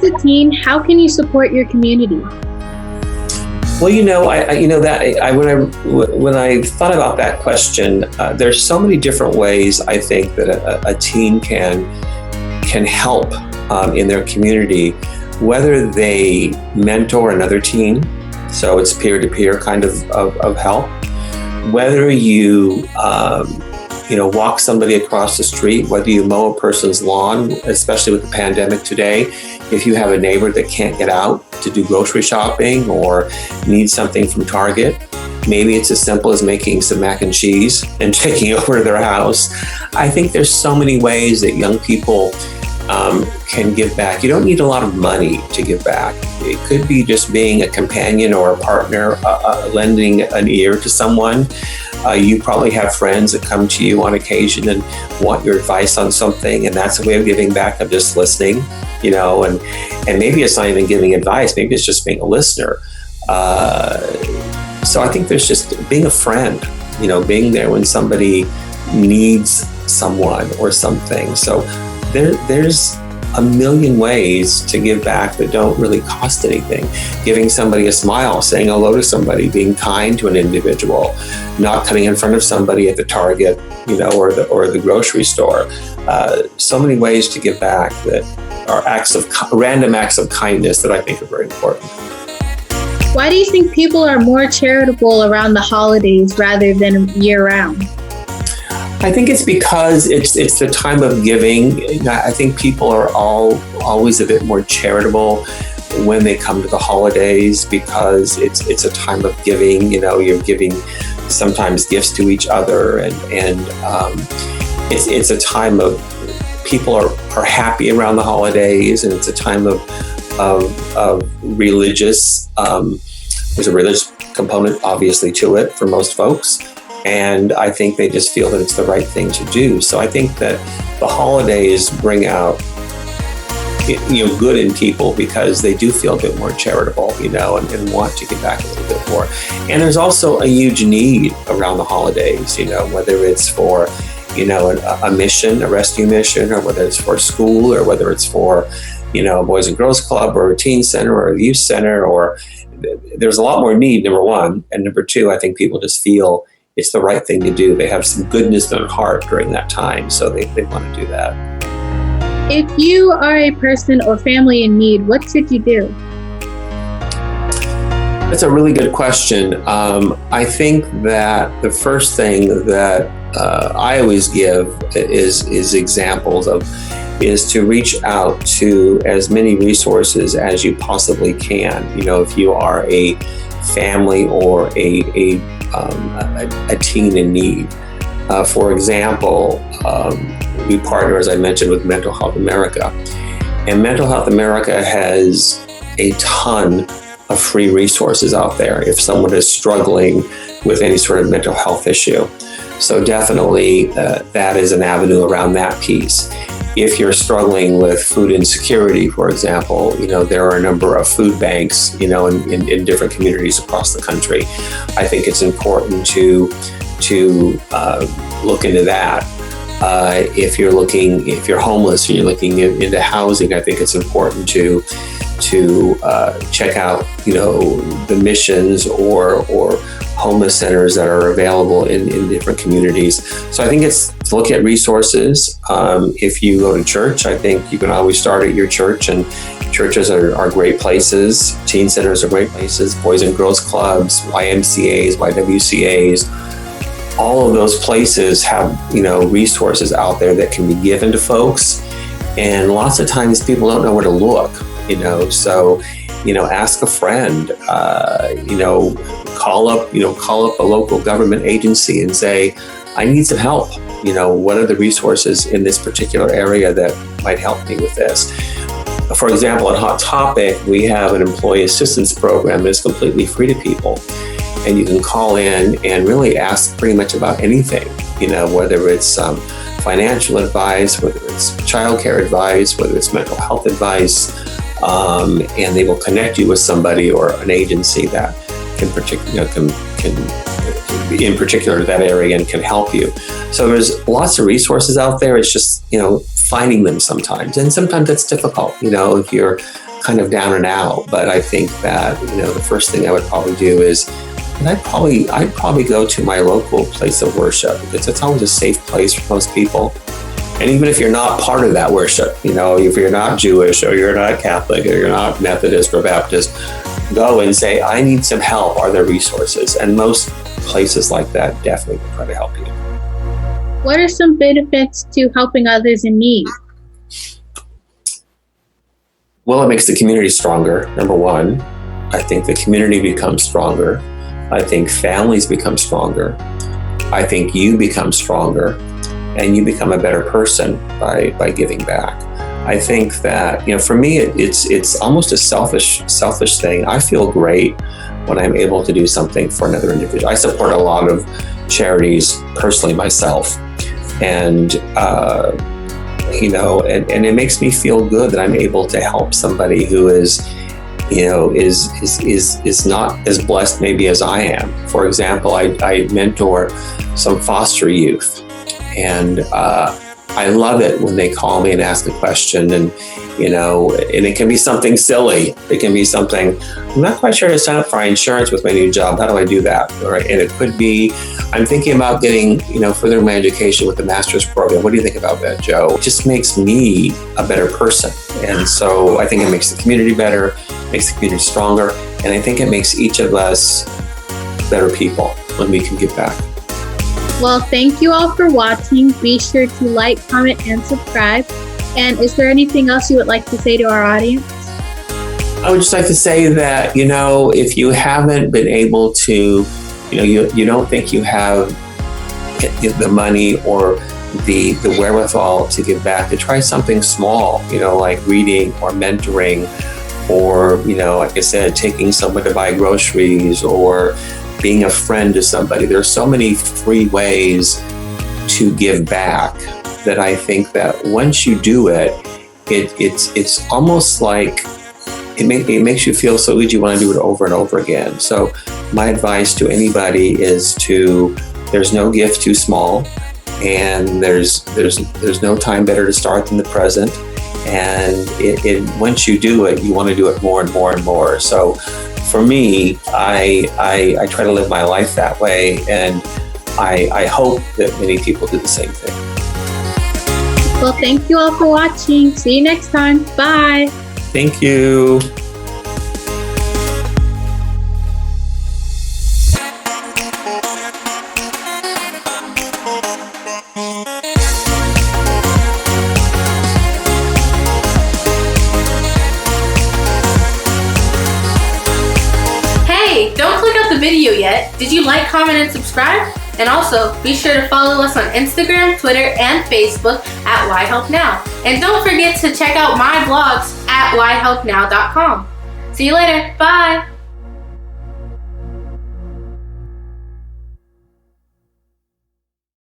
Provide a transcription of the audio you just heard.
a teen, how can you support your community? Well, when I thought about that question, there's so many different ways I think that a teen can help in their community, whether they mentor another teen, so it's peer-to-peer kind of help, whether you walk somebody across the street, whether you mow a person's lawn, especially with the pandemic today. If you have a neighbor that can't get out to do grocery shopping or needs something from Target, maybe it's as simple as making some mac and cheese and taking it over to their house. I think there's so many ways that young people can give back. You don't need a lot of money to give back. It could be just being a companion or a partner, lending an ear to someone. You probably have friends that come to you on occasion and want your advice on something, and that's a way of giving back, of just listening, and maybe it's not even giving advice, maybe it's just being a listener. So I think there's just being a friend, being there when somebody needs someone or something. So there's a million ways to give back that don't really cost anything. Giving somebody a smile, saying hello to somebody, being kind to an individual, not coming in front of somebody at the Target, or the grocery store. So many ways to give back that are random acts of kindness that I think are very important. Why do you think people are more charitable around the holidays rather than year-round? I think it's because it's the time of giving. I think people are always a bit more charitable when they come to the holidays because it's a time of giving. You're giving sometimes gifts to each other, and it's a time of people are happy around the holidays, and it's a time of religious. There's a religious component, obviously, to it for most folks. And I think they just feel that it's the right thing to do. So I think that the holidays bring out, good in people because they do feel a bit more charitable, and want to give back a little bit more. And there's also a huge need around the holidays, whether it's for, a mission, a rescue mission, or whether it's for school, or whether it's for, a Boys and Girls Club or a teen center or a youth center, or there's a lot more need, number one. And number two, I think people just feel it's the right thing to do. They have some goodness in their heart during that time, so they want to do that. If you are a person or family in need, what should you do? That's a really good question. I think that the first thing that I always give is examples is to reach out to as many resources as you possibly can. If you are a family or a teen in need. For example, we partner, as I mentioned, with Mental Health America. And Mental Health America has a ton of free resources out there if someone is struggling with any sort of mental health issue. So definitely that is an avenue around that piece. If you're struggling with food insecurity, for example, there are a number of food banks, in different communities across the country. I think it's important to look into that. If you're homeless and you're looking into housing, I think it's important to check out, the missions or homeless centers that are available in different communities. So I think it's to look at resources. If you go to church, I think you can always start at your church, and churches are great places. Teen centers are great places. Boys and Girls Clubs, YMCAs, YWCAs, all of those places have, resources out there that can be given to folks. And lots of times people don't know where to look, so, ask a friend, call up a local government agency and say, I need some help. What are the resources in this particular area that might help me with this? For example, at Hot Topic, we have an employee assistance program that's completely free to people. And you can call in and really ask pretty much about anything, whether it's financial advice, whether it's childcare advice, whether it's mental health advice, and they will connect you with somebody or an agency that can in particular to that area and can help you. So there's lots of resources out there. It's just, finding them sometimes. And sometimes that's difficult. If you're kind of down and out. But I think that, the first thing I would probably do is, and I'd probably go to my local place of worship, because it's always a safe place for most people. And even if you're not part of that worship, if you're not Jewish or you're not Catholic or you're not Methodist or Baptist, go and say, I need some help. Are there resources? And most places like that definitely will try to help you. What are some benefits to helping others in need? Well, it makes the community stronger, number one. I think the community becomes stronger. I think families become stronger. I think you become stronger, and you become a better person by giving back. I think that, for me, it's almost a selfish thing. I feel great when I'm able to do something for another individual. I support a lot of charities personally myself, and and it makes me feel good that I'm able to help somebody who is not as blessed maybe as I am. For example, I mentor some foster youth, and I love it when they call me and ask a question, and it can be something silly. It can be something, I'm not quite sure how to sign up for my insurance with my new job. How do I do that? Right? And it could be, I'm thinking about getting, further my education with the master's program. What do you think about that, Joe? It just makes me a better person. And so I think it makes the community better, makes the community stronger, and I think it makes each of us better people when we can give back. Well, thank you all for watching. Be sure to like, comment, and subscribe. And is there anything else you would like to say to our audience? I would just like to say that, if you haven't been able to, you don't think you have the money or the wherewithal to give back, to try something small, like reading or mentoring, or, like I said, taking someone to buy groceries, or being a friend to somebody. There are so many free ways to give back that I think that once you do it, it's almost like it makes you feel so good you want to do it over and over again. So my advice to anybody is there's no gift too small, and there's no time better to start than the present. And once you do it, you want to do it more and more and more. So for me, I try to live my life that way, and I hope that many people do the same thing. Well, thank you all for watching. See you next time. Bye. Thank you. Hey, don't click out the video yet. Did you like, comment, and subscribe? And also, be sure to follow us on Instagram, Twitter, and Facebook at YHELPNow. And don't forget to check out my blogs at YHELPNow.com. See you later. Bye.